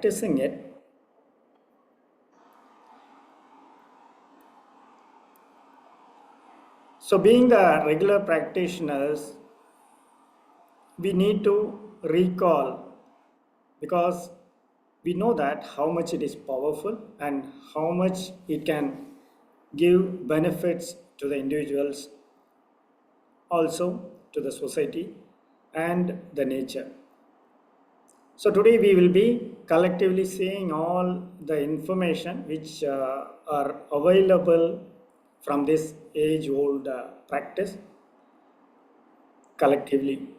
practicing it, so being the regular practitioners, we need to recall, because we know that how much it is powerful and how much it can give benefits to the individuals, also to the society and the nature. So today we will be collectively seeing all the information which are available from this age-old practice collectively.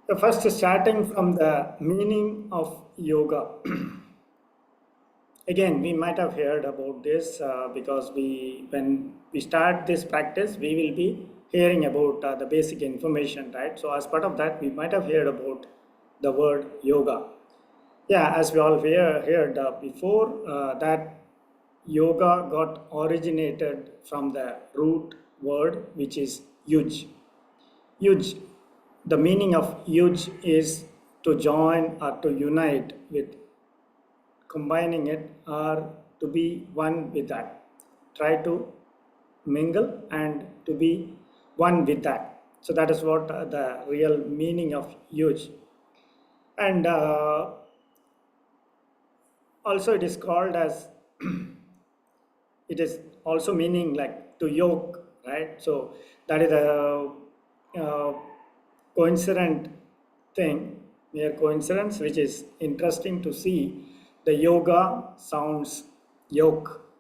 The first, starting from the meaning of yoga. Again, we might have heard about this because when we start this practice, we will be hearing about the basic information, right? So as part of that, we might have heard about the word yoga. Yeah, as we all heard before, that yoga got originated from the root word, which is yuj. Yuj, the meaning of yuj is to join or to unite with, combining it, or to be one with that. Try to mingle and to be one with that. So that is what the real meaning of yuj. And also it is called as, it is also meaning like to yoke, right? So that is a coincident thing, mere coincidence, which is interesting to see. The yoga sounds yoke,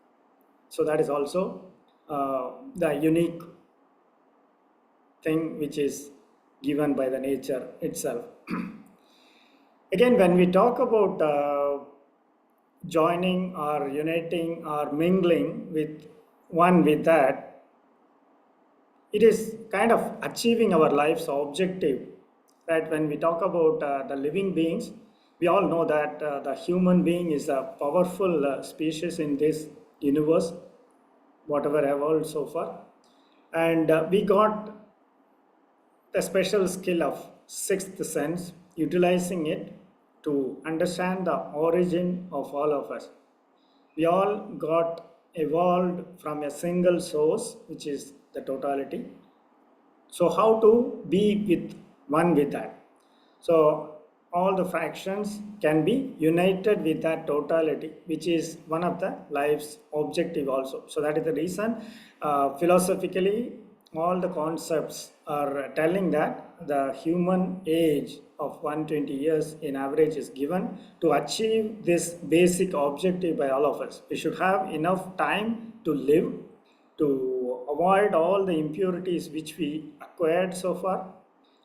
so that is also the unique thing which is given by the nature itself. Again, when we talk about joining or uniting or mingling with one with that, it is kind of achieving our life's objective, right? When we talk about the living beings, we all know that the human being is a powerful species in this universe, whatever evolved so far. And we got the special skill of sixth sense, utilizing it to understand the origin of all of us. We all got evolved from a single source, which is the totality. So how to be with one with that? So all the fractions can be united with that totality, which is one of the life's objective also. So that is the reason philosophically all the concepts are telling that the human age of 120 years in average is given to achieve this basic objective by all of us. We should have enough time to live, to avoid all the impurities which we acquired so far,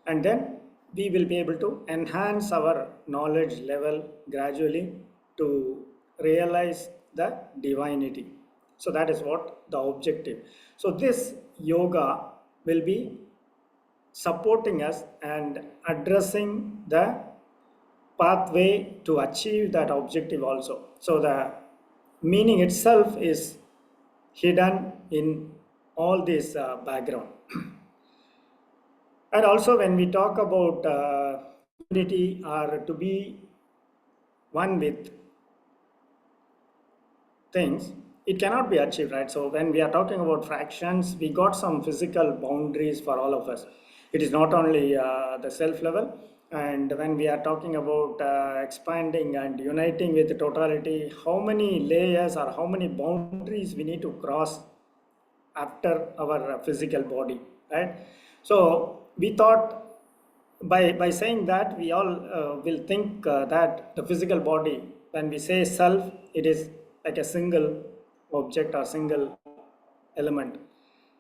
and then we will be able to enhance our knowledge level gradually to realize the divinity. So that is what the objective. So this yoga will be supporting us and addressing the pathway to achieve that objective also. So the meaning itself is hidden in all this background. And also when we talk about unity or to be one with things, it cannot be achieved, right? So when we are talking about fractions, we got some physical boundaries for all of us. It is not only the self level, and when we are talking about expanding and uniting with the totality, how many layers or how many boundaries we need to cross after our physical body, right? So we thought by saying that, we all will think that the physical body, when we say self, it is like a single object or single element.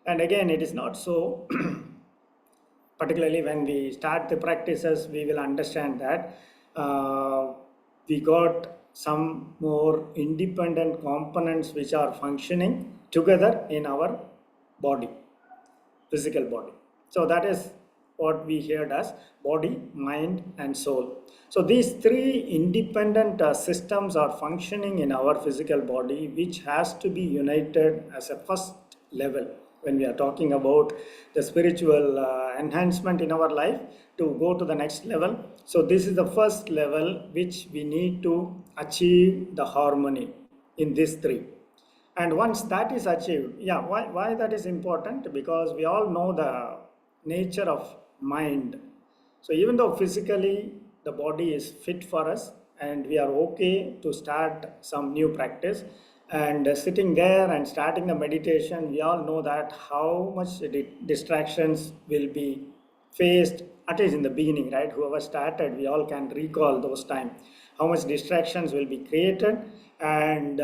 And again, it is not so. Particularly when we start the practices, we will understand that we got some more independent components which are functioning together in our body, physical body. So that is what we heard as body, mind, and soul. So these three independent systems are functioning in our physical body, which has to be united as a first level. when we are talking about the spiritual enhancement in our life to go to the next level. So this is the first level which we need to achieve the harmony in these three. And once that is achieved, yeah, why that is important? Because we all know the nature of mind. So even though physically the body is fit for us and we are okay to start some new practice, and sitting there and starting the meditation, we all know that how much distractions will be faced, at least in the beginning, right? Whoever started, we all can recall those times, how much distractions will be created. And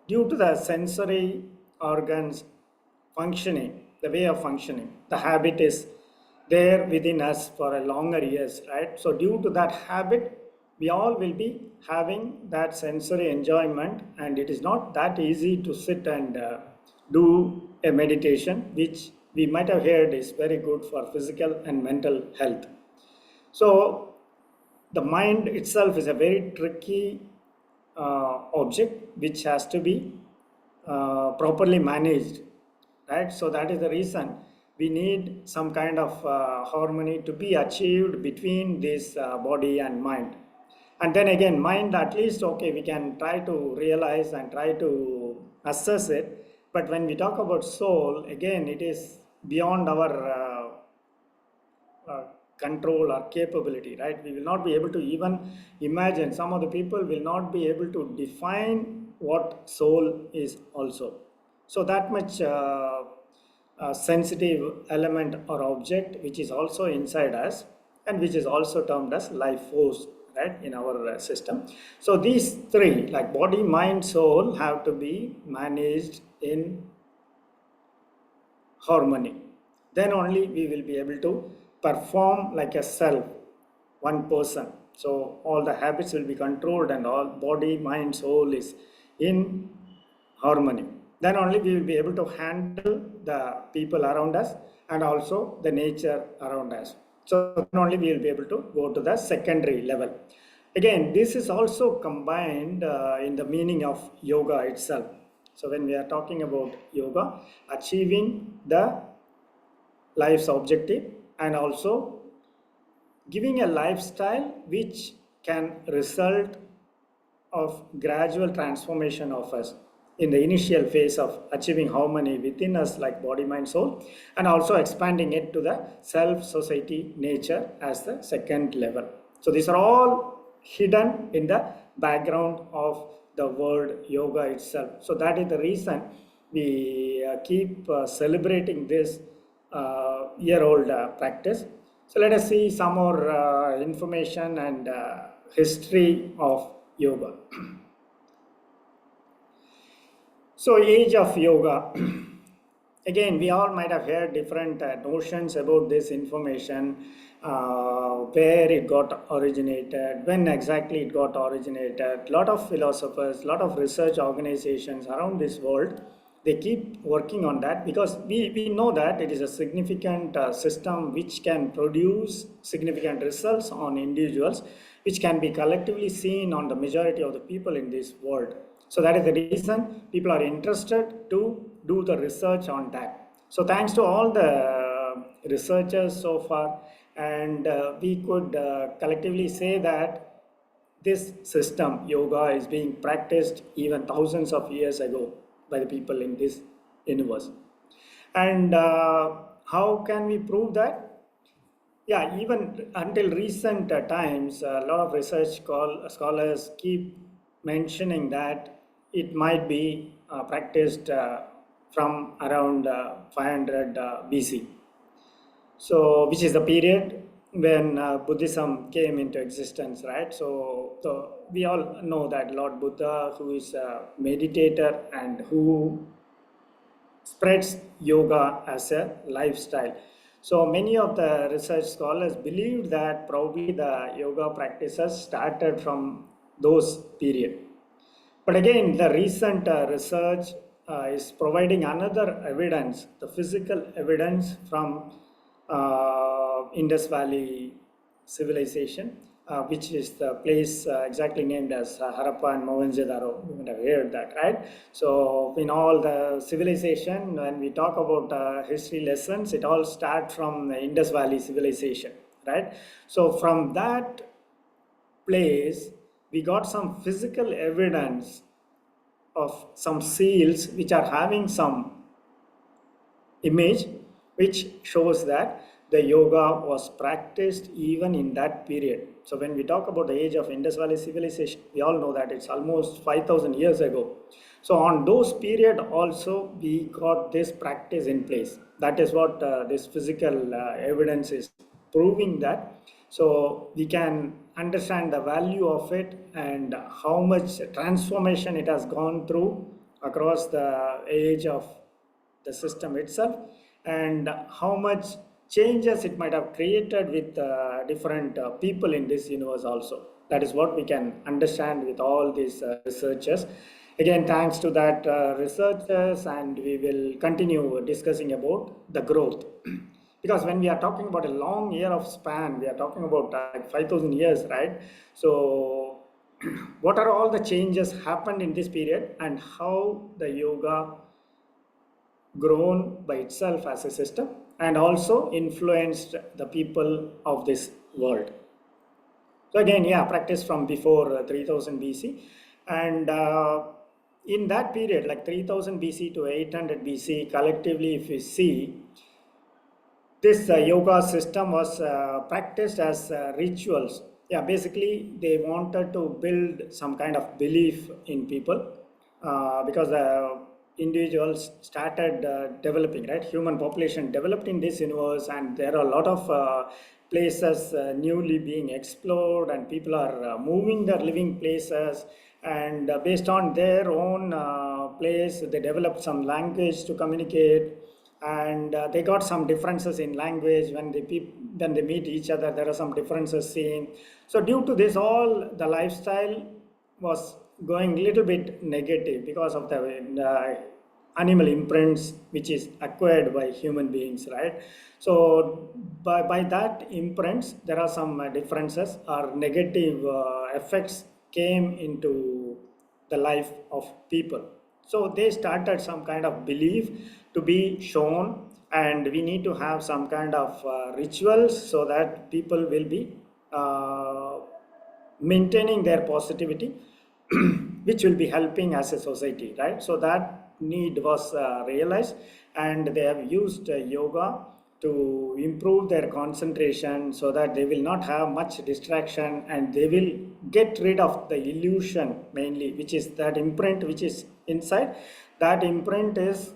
due to the sensory organs functioning, the way of functioning, the habit is there within us for a longer years, right? So due to that habit, we all will be having that sensory enjoyment, and it is not that easy to sit and do a meditation, which we might have heard is very good for physical and mental health. So the mind itself is a very tricky object which has to be properly managed, right? So that is the reason we need some kind of harmony to be achieved between this body and mind. And then again, mind, at least, okay, we can try to realize and try to assess it. But when we talk about soul, again, it is beyond our uh, control or capability, right? We will not be able to even imagine. Some of the people will not be able to define what soul is also. So that much sensitive element or object which is also inside us, and which is also termed as life force, right, in our system. So these three, like body, mind, soul, have to be managed in harmony. Then only we will be able to perform like a self, one person. So all the habits will be controlled and all body, mind, soul is in harmony. Then only we will be able to handle the people around us and also the nature around us. So then only we will be able to go to the secondary level. Again, this is also combined in the meaning of yoga itself. So when we are talking about yoga, achieving the life's objective and also giving a lifestyle which can result of gradual transformation of us in the initial phase of achieving harmony within us like body, mind, soul, and also expanding it to the self, society, nature as the second level. So these are all hidden in the background of the word yoga itself. So that is the reason we keep celebrating this year-old practice. So let us see some more information and history of yoga. So age of yoga. Again, we all might have heard different notions about this information, where it got originated, when exactly it got originated. A lot of philosophers, a lot of research organizations around this world, they keep working on that because we know that it is a significant system which can produce significant results on individuals, which can be collectively seen on the majority of the people in this world. So that is the reason people are interested to do the research on that. So thanks to all the researchers so far, and we could collectively say that this system, yoga, is being practiced even thousands of years ago by the people in this universe. And how can we prove that? Yeah, even until recent times, a lot of research scholars keep mentioning that it might be practiced from around 500 BC. So, which is the period when Buddhism came into existence, right? So we all know that Lord Buddha, who is a meditator and who spreads yoga as a lifestyle. So many of the research scholars believe that probably the yoga practices started from those period. But again, the recent research is providing another evidence, the physical evidence from Indus Valley civilization, which is the place exactly named as Harappa and Mohenjo-daro. You might have heard that, right? So in all the civilization, when we talk about history lessons, it all starts from the Indus Valley civilization, right? So from that place, we got some physical evidence of some seals which are having some image which shows that the yoga was practiced even in that period. So when we talk about the age of Indus Valley civilization, we all know that it's almost 5,000 years ago. So on those period also we got this practice in place. That is what this physical evidence is proving that. So we can understand the value of it and how much transformation it has gone through across the age of the system itself, and how much changes it might have created with different people in this universe also. That is what we can understand with all these researchers. Again, thanks to that researchers, and we will continue discussing about the growth. Because when we are talking about a long year of span, we are talking about 5,000 years, right? So what are all the changes happened in this period, and how the yoga grown by itself as a system and also influenced the people of this world. So again, yeah, practice from before 3000 BC, and in that period, like 3000 BC to 800 BC, collectively, if you see, this yoga system was practiced as rituals. Yeah, basically, they wanted to build some kind of belief in people because individuals started developing, right? Human population developed in this universe, and there are a lot of places newly being explored, and people are moving their living places. And based on their own place, they developed some language to communicate, and they got some differences in language. When they meet each other, there are some differences seen. So due to this, all the lifestyle was going a little bit negative because of the animal imprints which is acquired by human beings, right? So by that imprints, there are some differences or negative effects came into the life of people. So they started some kind of belief to be shown, and we need to have some kind of rituals so that people will be uh, maintaining their positivity, which will be helping as a society, right? So that need was realized, and they have used yoga to improve their concentration so that they will not have much distraction, and they will get rid of the illusion mainly, which is that imprint which is inside. That imprint is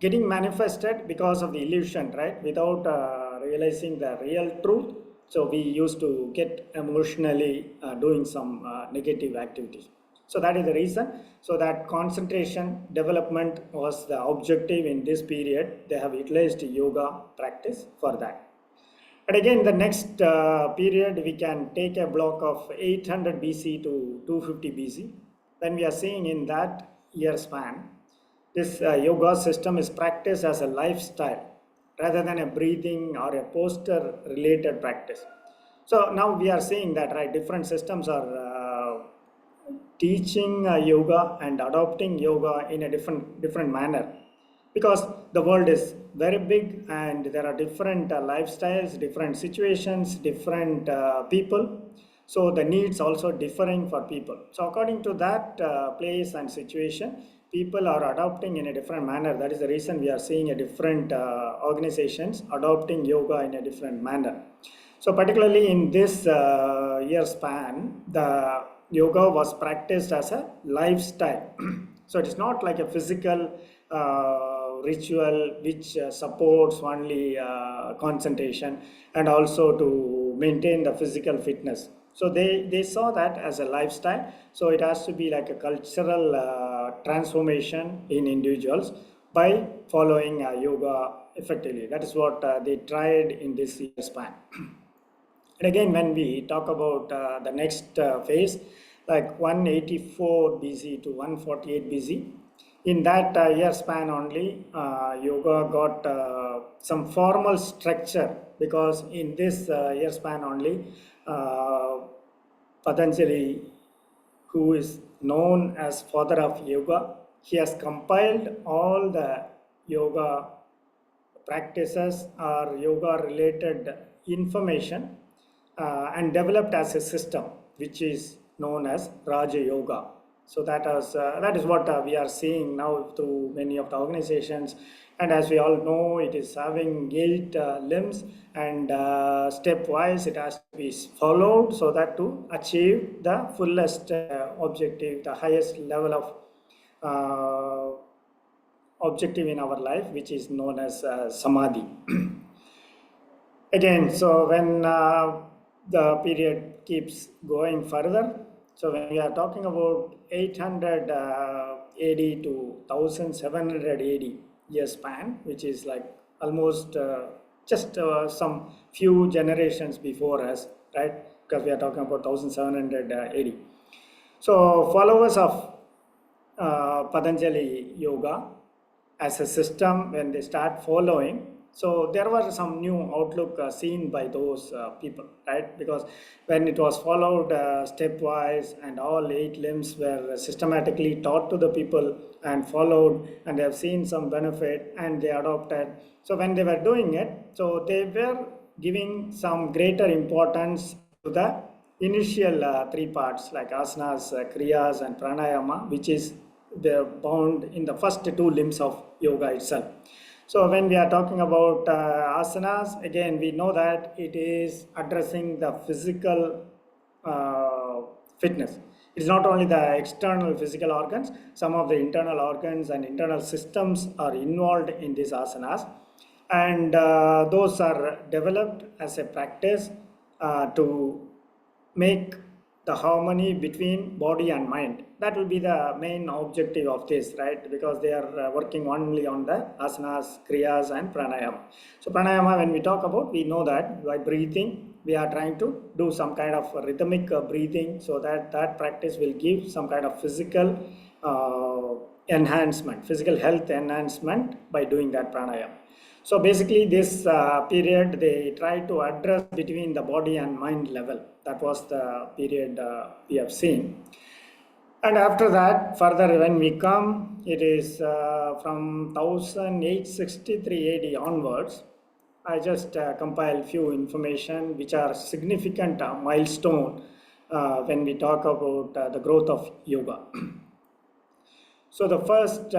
getting manifested because of the illusion, right? Without realizing the real truth. So we used to get emotionally doing some negative activities. So that is the reason. So that concentration development was the objective in this period. They have utilized yoga practice for that. And again, the next period, we can take a block of 800 BC to 250 BC. When we are seeing in that year span, this yoga system is practiced as a lifestyle rather than a breathing or a posture related practice. So now we are seeing that, right, different systems are teaching yoga and adopting yoga in a different manner, because the world is very big and there are different lifestyles, different situations, different people. So the needs also differing for people. So according to that place and situation, people are adopting in a different manner. That is the reason we are seeing a different organizations adopting yoga in a different manner. So particularly in this year span, the yoga was practiced as a lifestyle. So it is not like a physical ritual which supports only concentration and also to maintain the physical fitness. So they saw that as a lifestyle. So it has to be like a cultural transformation in individuals by following yoga effectively. That is what they tried in this year span. And again, when we talk about the next phase, like 184 BC to 148 BC, in that year span only, yoga got some formal structure because in this year span only, uh, Patanjali, who is known as father of yoga, he has compiled all the yoga practices or yoga related information and developed as a system which is known as Raja Yoga. So that is what we are seeing now through many of the organizations, and as we all know, it is having 8 limbs, and stepwise it has to be followed so that to achieve the fullest objective, the highest level of objective in our life, which is known as samadhi. Again, so when the period keeps going further, so when we are talking about 800 AD to 1700 AD year span, which is like almost just some few generations before us, right? Because we are talking about 1700 AD. So followers of Patanjali Yoga as a system, when they start following, so there was some new outlook seen by those people, right? Because when it was followed stepwise and all 8 limbs were systematically taught to the people and followed, and they have seen some benefit and they adopted. So when they were doing it, so they were giving some greater importance to the initial 3 parts like asanas, kriyas and pranayama, which is they're bound in the first 2 limbs of yoga itself. So when we are talking about asanas, again we know that it is addressing the physical fitness. It's not only the external physical organs, some of the internal organs and internal systems are involved in these asanas, and those are developed as a practice to make the harmony between body and mind. That will be the main objective of this, right? Because they are working only on the asanas, kriyas and pranayama. So pranayama, when we talk about, we know that by breathing we are trying to do some kind of rhythmic breathing, so that that practice will give some kind of physical enhancement, physical health enhancement by doing that pranayama. So basically this period they try to address between the body and mind level. That was the period we have seen. And after that, further when we come, it is from 1863 AD onwards. I just compile few information which are significant milestone when we talk about the growth of yoga. So the first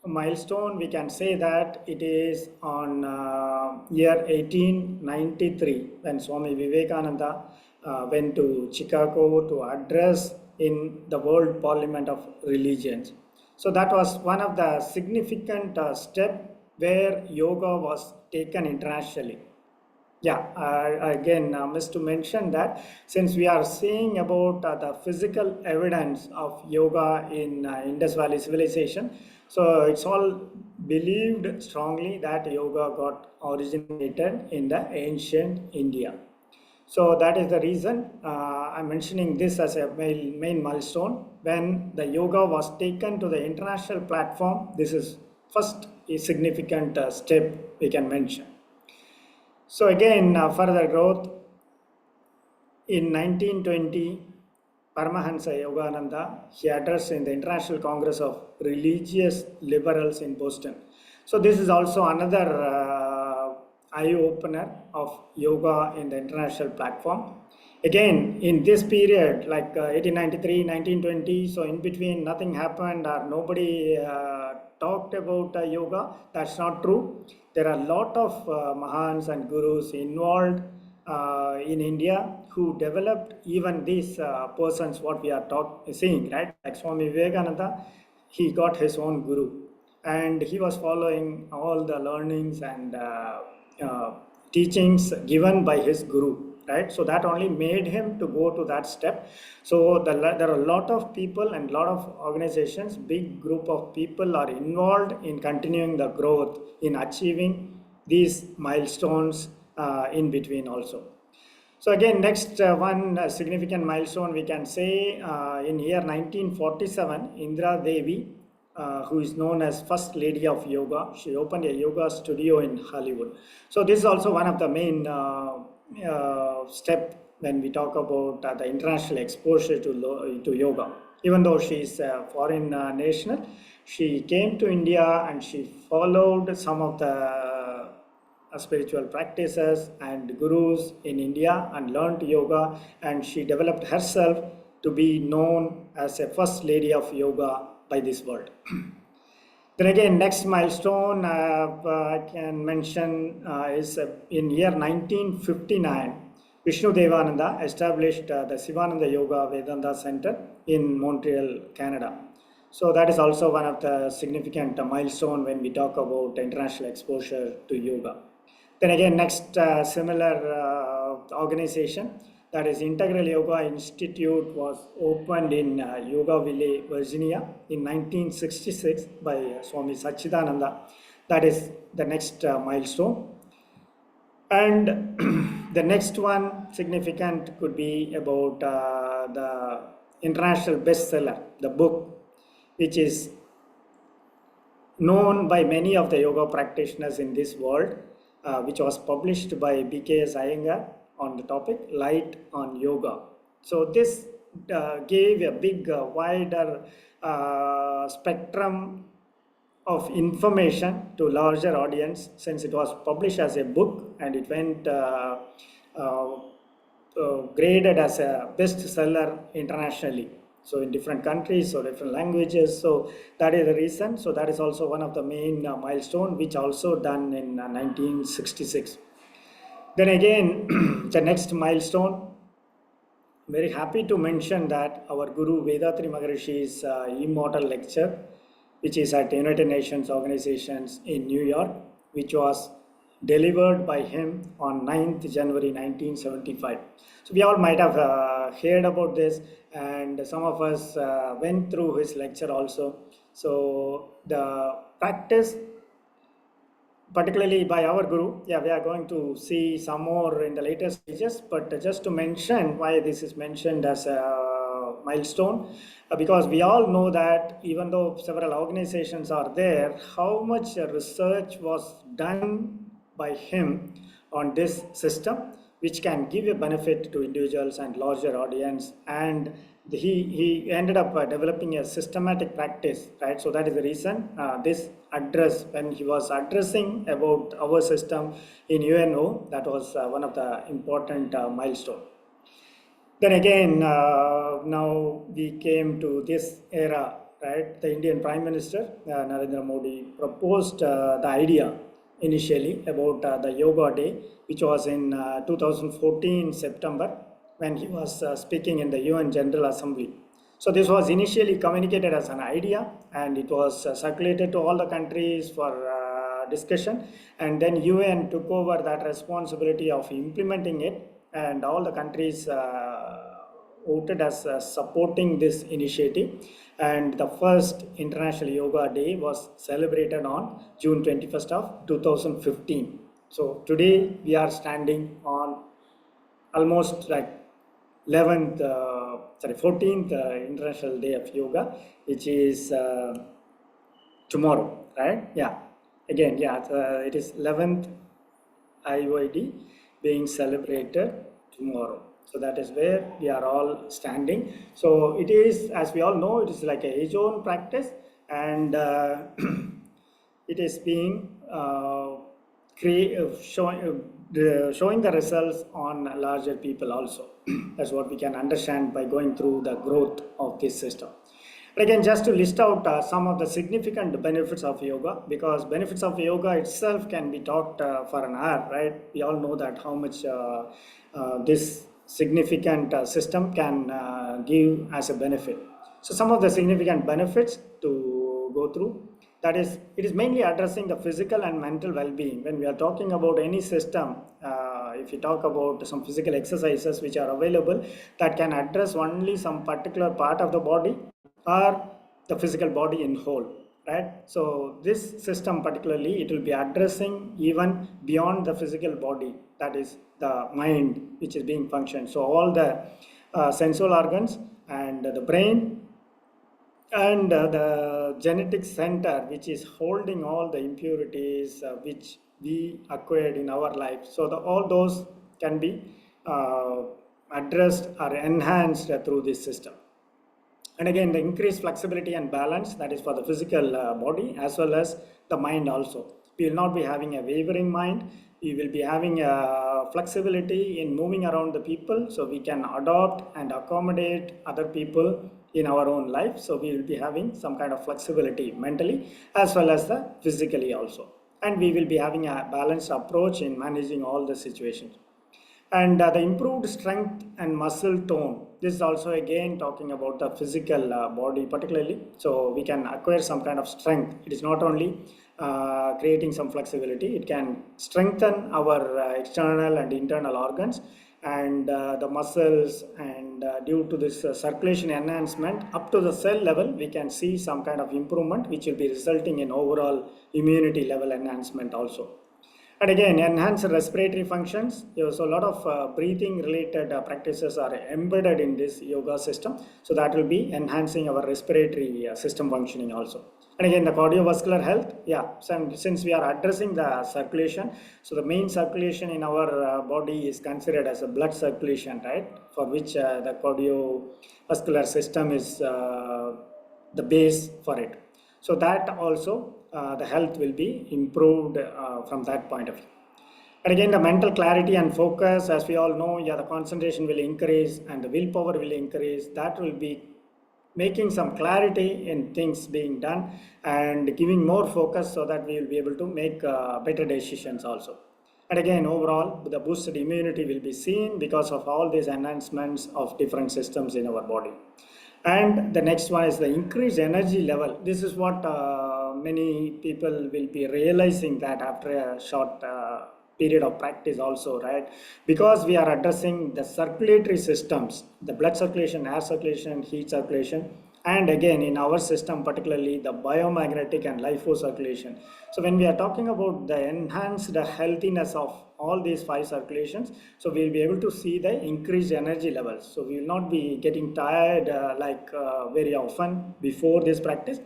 milestone, we can say that it is on year 1893 when Swami Vivekananda went to Chicago to address in the World Parliament of Religions. So that was one of the significant step where yoga was taken internationally. Yeah, again, missed to mention that since we are seeing about the physical evidence of yoga in Indus Valley civilization, so it's all believed strongly that yoga got originated in the ancient India. So that is the reason I'm mentioning this as a main milestone. When the yoga was taken to the international platform, this is first a significant step we can mention. So again, further growth in 1920, Paramahansa Yogananda, he addressed in the International Congress of Religious Liberals in Boston. So this is also another eye-opener of yoga in the international platform. Again, in this period, like 1893, 1920, so in between nothing happened or nobody talked about yoga. That's not true. There are a lot of Mahans and Gurus involved in India who developed even these persons, what we are seeing, right? Like Swami Vivekananda, he got his own Guru and he was following all the learnings and teachings given by his Guru. Right, so that only made him to go to that step. So there are a lot of people and a lot of organizations, big group of people are involved in continuing the growth in achieving these milestones in between also. So again, next one significant milestone we can say in year 1947, Indira Devi, who is known as First Lady of Yoga. She opened a yoga studio in Hollywood. So this is also one of the main step when we talk about the international exposure to yoga. Even though she is a foreign national, she came to India and she followed some of the spiritual practices and gurus in India and learned yoga, and she developed herself to be known as a first lady of yoga by this world. Then again, next milestone I can mention is in year 1959, Vishnu Devananda established the Sivananda Yoga Vedanta Center in Montreal, Canada. So that is also one of the significant milestone when we talk about international exposure to yoga. Then again, next similar organization, that is Integral Yoga Institute, was opened in Yogaville, Virginia in 1966 by Swami Sachidananda. That is the next milestone. And the next one significant could be about the international bestseller, the book, which is known by many of the yoga practitioners in this world, which was published by BKS Iyengar on the topic Light on Yoga. So this gave a big, wider spectrum of information to larger audience, since it was published as a book and it went graded as a bestseller internationally. So in different countries or different languages. So that is the reason. So that is also one of the main milestone, which also done in 1966. Then again, the next milestone, very happy to mention that our Guru Vedatri Maharishi's immortal lecture, which is at United Nations organizations in New York, which was delivered by him on 9th January 1975. So we all might have heard about this, and some of us went through his lecture also. So the practice, particularly by our Guru, we are going to see some more in the later stages, but just to mention why this is mentioned as a milestone, because we all know that even though several organizations are there, how much research was done by him on this system, which can give a benefit to individuals and larger audience. And he ended up developing a systematic practice, right? So that is the reason this address, when he was addressing about our system in UNO, that was one of the important milestone. Then again, now we came to this era, right? The Indian Prime Minister Narendra Modi proposed the idea initially about the Yoga Day, which was in 2014 September, when he was speaking in the UN General Assembly. So this was initially communicated as an idea, and it was circulated to all the countries for discussion, and then UN took over that responsibility of implementing it, and all the countries voted as supporting this initiative. And the first International Yoga Day was celebrated on June 21st of 2015. So today we are standing on almost like 14th International Day of Yoga, which is tomorrow, right? Yeah. Again, yeah, it is 11th IOID being celebrated tomorrow. So that is where we are all standing. So it is, as we all know, it is like a age-old practice, and it is being showing the results on larger people also. That's what we can understand by going through the growth of this system. But again, just to list out some of the significant benefits of yoga, because benefits of yoga itself can be talked for an hour, right? We all know that how much this significant system can give as a benefit. So some of the significant benefits to go through, that is, it is mainly addressing the physical and mental well-being. When we are talking about any system, if you talk about some physical exercises which are available that can address only some particular part of the body or the physical body in whole, right? So this system particularly, it will be addressing even beyond the physical body, that is the mind which is being functioned. So all the sensual organs and the brain And the genetic center, which is holding all the impurities which we acquired in our life. So all those can be uh, addressed or enhanced through this system. And again, the increased flexibility and balance, that is for the physical body as well as the mind also. We will not be having a wavering mind. We will be having a flexibility in moving around the people, so we can adopt and accommodate other people in our own life. So we will be having some kind of flexibility mentally as well as the physically also. And we will be having a balanced approach in managing all the situations. And the improved strength and muscle tone, this is also again talking about the physical body particularly. So we can acquire some kind of strength. It is not only creating some flexibility, it can strengthen our external and internal organs and the muscles. And due to this circulation enhancement up to the cell level, we can see some kind of improvement which will be resulting in overall immunity level enhancement also. And again, enhance respiratory functions. So a lot of breathing related practices are embedded in this yoga system. So that will be enhancing our respiratory system functioning also. And again, the cardiovascular health. Yeah, since we are addressing the circulation, so the main circulation in our body is considered as a blood circulation, right? For which the cardiovascular system is the base for it. So that also the health will be improved from that point of view. And again, the mental clarity and focus, as we all know, yeah, the concentration will increase and the willpower will increase. That will be making some clarity in things being done and giving more focus, so that we will be able to make better decisions also. And again, overall, the boosted immunity will be seen because of all these enhancements of different systems in our body. And the next one is the increased energy level. This is what many people will be realizing that after a short period of practice also, right? Because we are addressing the circulatory systems, the blood circulation, air circulation, heat circulation, and again in our system particularly the biomagnetic and lifo circulation. So when we are talking about the enhanced healthiness of all these five circulations, so we will be able to see the increased energy levels. So we will not be getting tired very often before this practice.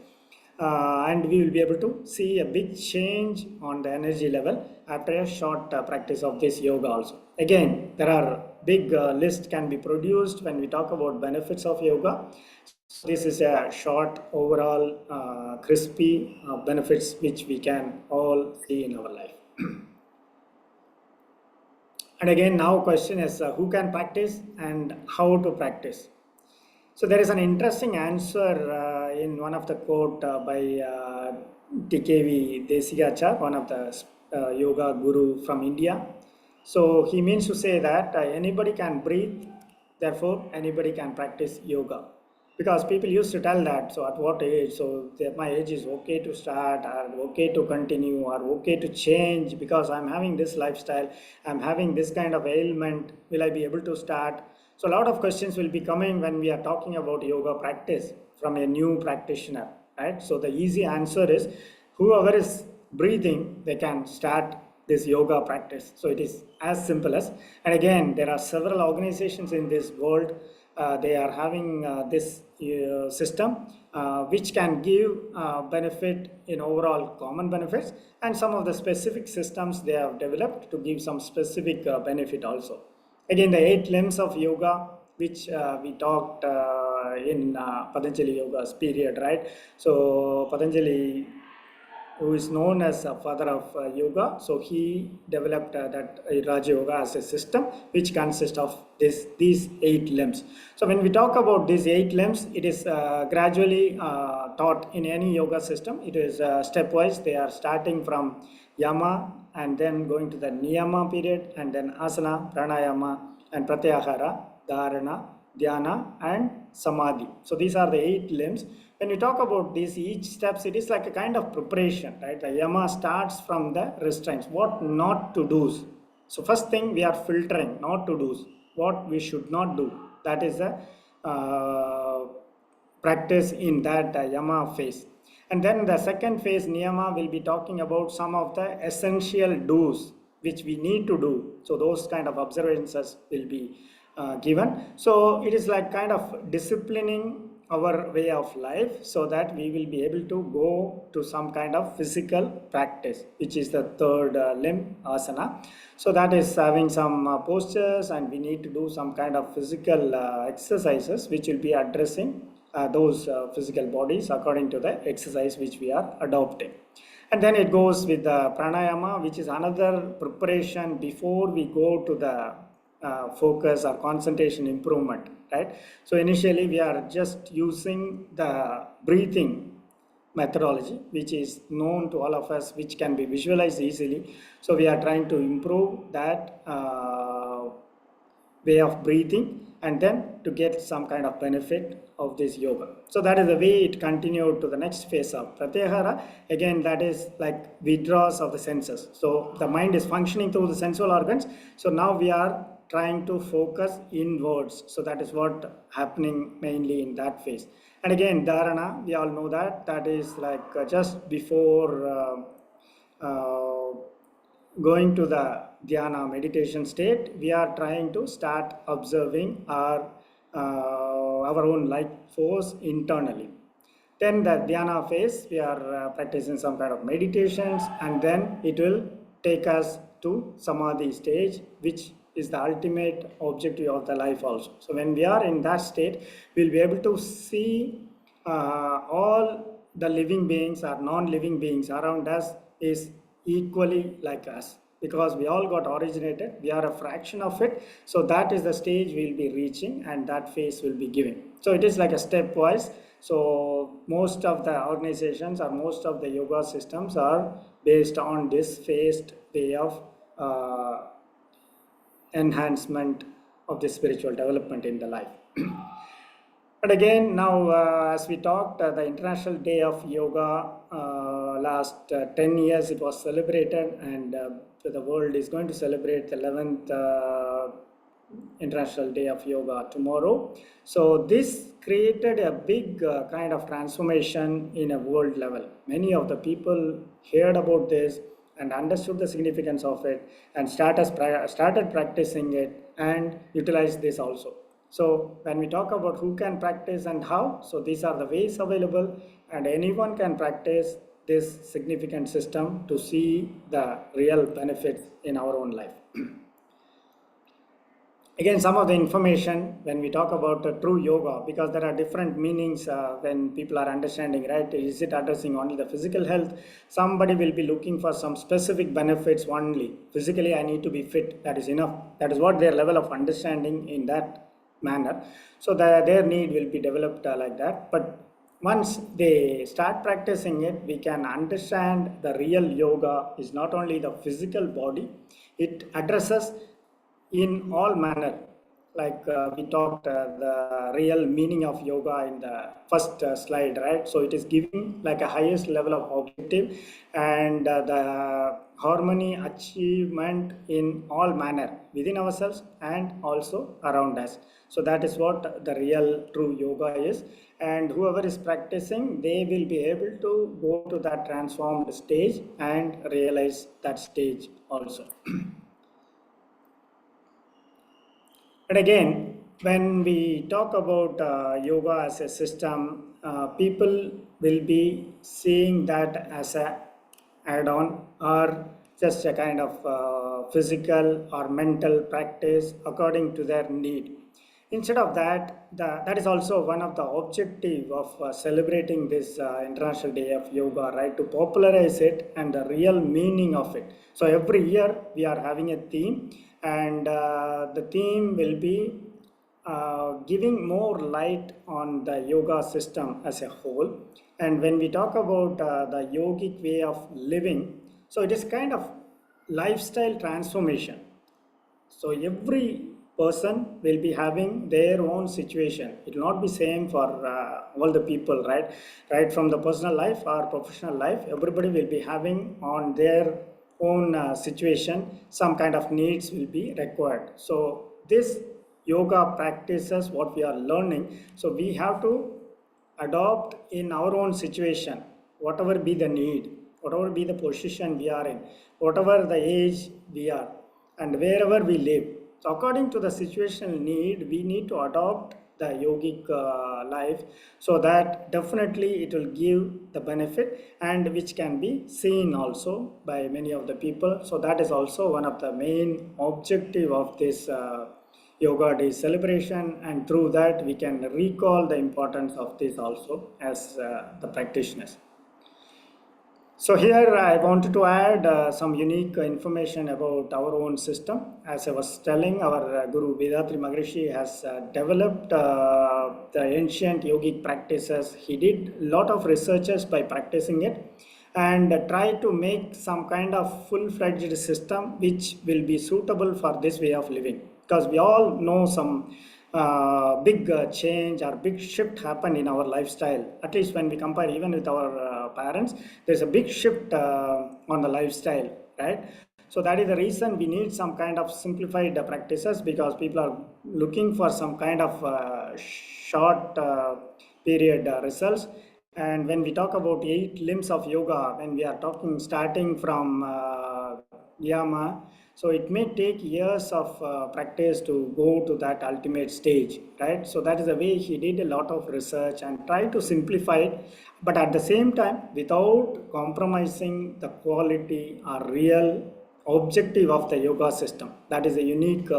And we will be able to see a big change on the energy level after a short practice of this yoga also. Again, there are big list can be produced when we talk about benefits of yoga. So this is a short overall crispy benefits which we can all see in our life. And again, now question is who can practice and how to practice. So there is an interesting answer in one of the quote by TKV Desigachar, one of the yoga guru from India. So he means to say that anybody can breathe, therefore anybody can practice yoga. Because people used to tell that, so at what age, so my age is okay to start or okay to continue or okay to change because I'm having this lifestyle, I'm having this kind of ailment, will I be able to start? So a lot of questions will be coming when we are talking about yoga practice from a new practitioner, right? So the easy answer is whoever is breathing, they can start this yoga practice. So it is as simple as, and again, there are several organizations in this world. They are having this system which can give benefit in overall common benefits, and some of the specific systems they have developed to give some specific benefit also. Again, the 8 limbs of yoga, which we talked in Patanjali Yoga's period, right? So Patanjali, who is known as a father of yoga, so he developed that Raja Yoga as a system which consists of these 8 limbs. So when we talk about these 8 limbs, it is gradually taught in any yoga system. It is stepwise. They are starting from yama and then going to the niyama period, and then asana, pranayama, and pratyahara, dharana, dhyana, and samadhi. So these are the 8 limbs. When we talk about this, each steps, it is like a kind of preparation, right? The yama starts from the restraints, what not to do. So first thing, we are filtering not to do, what we should not do. That is the practice in that yama phase. And then the second phase, niyama, will be talking about some of the essential do's which we need to do. So those kind of observances will be given. So it is like kind of disciplining our way of life so that we will be able to go to some kind of physical practice, which is the third limb asana. So that is having some postures, and we need to do some kind of physical exercises which will be addressing those physical bodies according to the exercise which we are adopting. And then it goes with the pranayama, which is another preparation before we go to the focus or concentration improvement, right? So initially we are just using the breathing methodology, which is known to all of us, which can be visualized easily. So we are trying to improve that way of breathing, and then to get some kind of benefit of this yoga. So that is the way it continued to the next phase of pratyahara. Again, that is like withdrawals of the senses. So the mind is functioning through the sensual organs. So now we are trying to focus inwards. So that is what happening mainly in that phase. And again, dharana, we all know that that is like just before going to the dhyana meditation state, we are trying to start observing our own life force internally. Then the dhyana phase, we are practicing some kind of meditations, and then it will take us to samadhi stage, which is the ultimate objective of the life also. So when we are in that state, we'll be able to see all the living beings or non-living beings around us is equally like us, because we all got originated, we are a fraction of it. So that is the stage we'll be reaching, and that phase will be given. So it is like a stepwise. So most of the organizations or most of the yoga systems are based on this phased way of enhancement of the spiritual development in the life. But again, now as we talked, the International Day of Yoga, last 10 years it was celebrated, and the world is going to celebrate the 11th International Day of Yoga tomorrow. So this created a big kind of transformation in a world level. Many of the people heard about this and understood the significance of it, and started practicing it and utilized this also. So when we talk about who can practice and how, so these are the ways available, and anyone can practice this significant system to see the real benefits in our own life. Again, some of the information when we talk about true yoga, because there are different meanings when people are understanding, right? Is it addressing only the physical health? Somebody will be looking for some specific benefits only. Physically, I need to be fit. That is enough. That is what their level of understanding in that manner. So their need will be developed like that. But once they start practicing it, we can understand the real yoga is not only the physical body, it addresses in all manner. Like we talked the real meaning of yoga in the first slide, right? So it is giving like a highest level of objective, and the harmony achievement in all manner within ourselves and also around us. So that is what the real true yoga is, and whoever is practicing, they will be able to go to that transformed stage and realize that stage also. And again, when we talk about yoga as a system, people will be seeing that as a add-on or just a kind of physical or mental practice according to their need. Instead of that, that is also one of the objective of celebrating this International Day of Yoga, right? To popularize it and the real meaning of it. So every year we are having a theme, and the theme will be giving more light on the yoga system as a whole. And when we talk about the yogic way of living, so it is kind of lifestyle transformation. So every person will be having their own situation. It will not be same for all the people, right? Right from the personal life or professional life, everybody will be having on their own situation. Some kind of needs will be required. So this yoga practices what we are learning. So we have to adopt in our own situation, whatever be the need, whatever be the position we are in, whatever the age we are, and wherever we live. So according to the situational need, we need to adopt the yogic life, so that definitely it will give the benefit, and which can be seen also by many of the people. So that is also one of the main objective of this yoga day celebration, and through that we can recall the importance of this also as the practitioners. So here I wanted to add some unique information about our own system. As I was telling, our Guru Vedatri Maharishi has developed the ancient yogic practices. He did a lot of researches by practicing it, and tried to make some kind of full-fledged system which will be suitable for this way of living. Because we all know some big change or big shift happen in our lifestyle. At least when we compare even with our parents, there's a big shift on the lifestyle, right? So that is the reason we need some kind of simplified practices, because people are looking for some kind of short period results. And when we talk about 8 limbs of yoga, when we are talking starting from yama, so it may take years of practice to go to that ultimate stage, right? So that is the way he did a lot of research and tried to simplify it, but at the same time without compromising the quality or real objective of the yoga system. That is a unique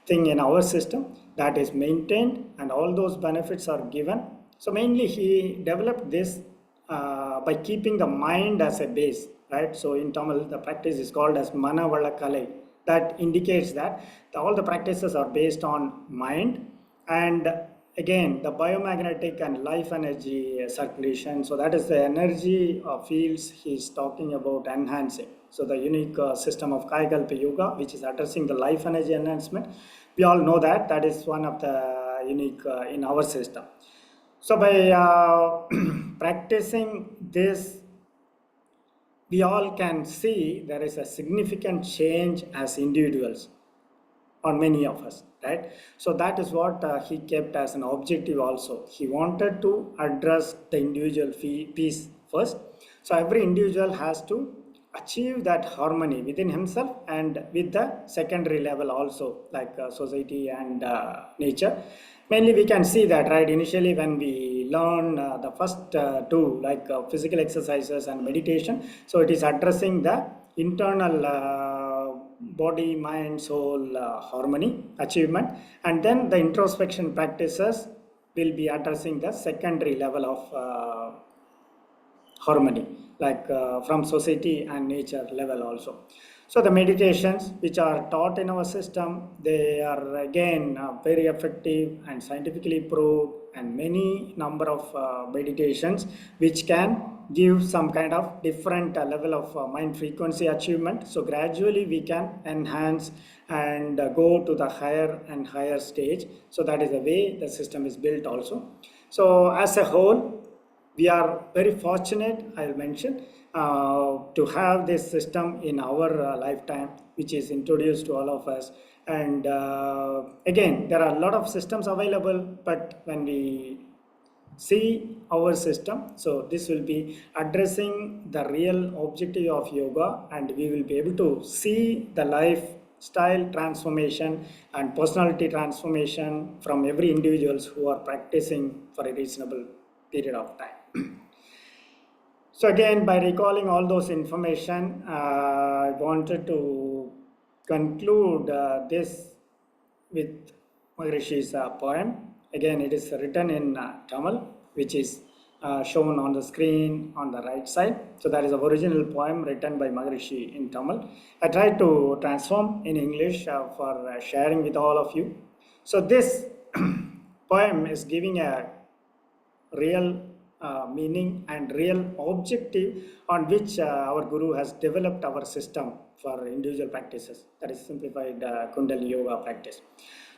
thing in our system, that is maintained and all those benefits are given. So mainly he developed this by keeping the mind as a base, right? So in Tamil, the practice is called as Manavala Kalai. That indicates that all the practices are based on mind, and again the biomagnetic and life energy circulation. So that is the energy fields he's talking about enhancing. So the unique system of Kayakalpa Yoga, which is addressing the life energy enhancement, we all know that that is one of the unique in our system. So by practicing this, we all can see there is a significant change as individuals on many of us, right? So that is what he kept as an objective also. He wanted to address the individual piece first. So every individual has to achieve that harmony within himself and with the secondary level also, like society and nature. Mainly we can see that, right? Initially when we learn the first two, like physical exercises and meditation, so it is addressing the internal body, mind, soul harmony achievement, and then the introspection practices will be addressing the secondary level of harmony, like from society and nature level also. So the meditations which are taught in our system, they are again very effective and scientifically proved, and many number of meditations which can give some kind of different level of mind frequency achievement. So gradually we can enhance and go to the higher and higher stage. So that is the way the system is built also. So as a whole, we are very fortunate, I'll mention, to have this system in our lifetime, which is introduced to all of us. And again, there are a lot of systems available, but when we see our system, so this will be addressing the real objective of yoga, and we will be able to see the lifestyle transformation and personality transformation from every individuals who are practicing for a reasonable period of time. So again, by recalling all those information, I wanted to conclude this with Maharishi's poem. Again, it is written in Tamil, which is shown on the screen on the right side. So that is the original poem written by Maharishi in Tamil. I tried to transform in English for sharing with all of you. So this poem is giving a real meaning and real objective on which our Guru has developed our system for individual practices, that is simplified Kundalini Yoga practice.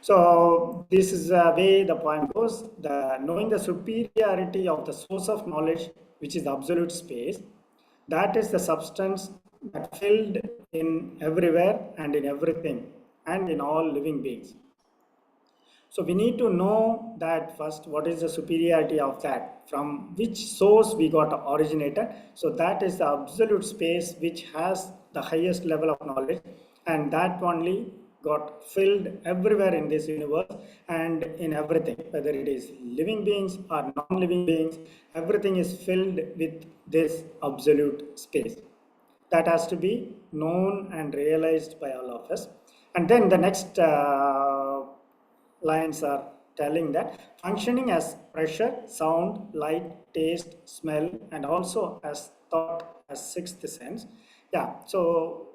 So this is the way the poem goes. Knowing the superiority of the source of knowledge, which is the absolute space, that is the substance that filled in everywhere and in everything and in all living beings. So we need to know that first, what is the superiority of that, from which source we got originated. So that is the absolute space which has the highest level of knowledge, and that only got filled everywhere in this universe and in everything, whether it is living beings or non-living beings, everything is filled with this absolute space. That has to be known and realized by all of us. And then the next lines are telling that functioning as pressure, sound, light, taste, smell, and also as thought as sixth sense. Yeah, so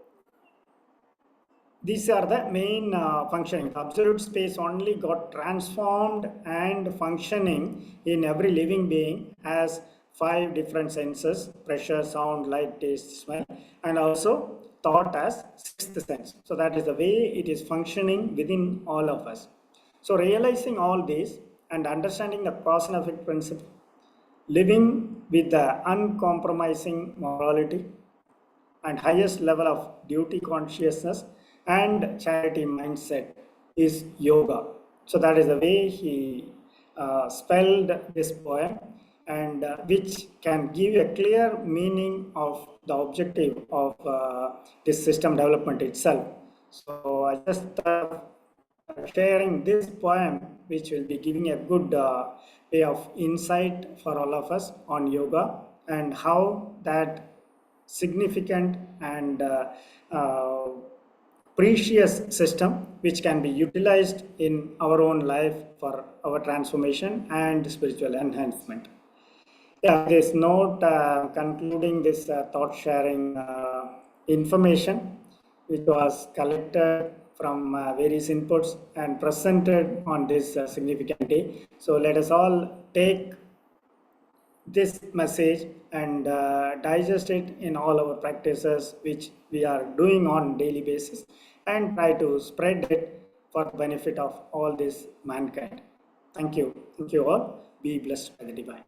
these are the main functioning. Absolute space only got transformed and functioning in every living being as five different senses: pressure, sound, light, taste, smell, and also thought as sixth sense. So that is the way it is functioning within all of us. So realizing all this and understanding the cause and effect principle, living with the uncompromising morality and highest level of duty consciousness and charity mindset is yoga. So that is the way he spelled this poem, and which can give a clear meaning of the objective of this system development itself. So I just sharing this poem, which will be giving a good way of insight for all of us on yoga and how that significant and precious system which can be utilized in our own life for our transformation and spiritual enhancement. Yeah, this note concluding this thought sharing information which was collected from various inputs and presented on this significant day. So let us all take this message and digest it in all our practices which we are doing on daily basis, and try to spread it for the benefit of all this mankind. Thank you all. Be blessed by the divine.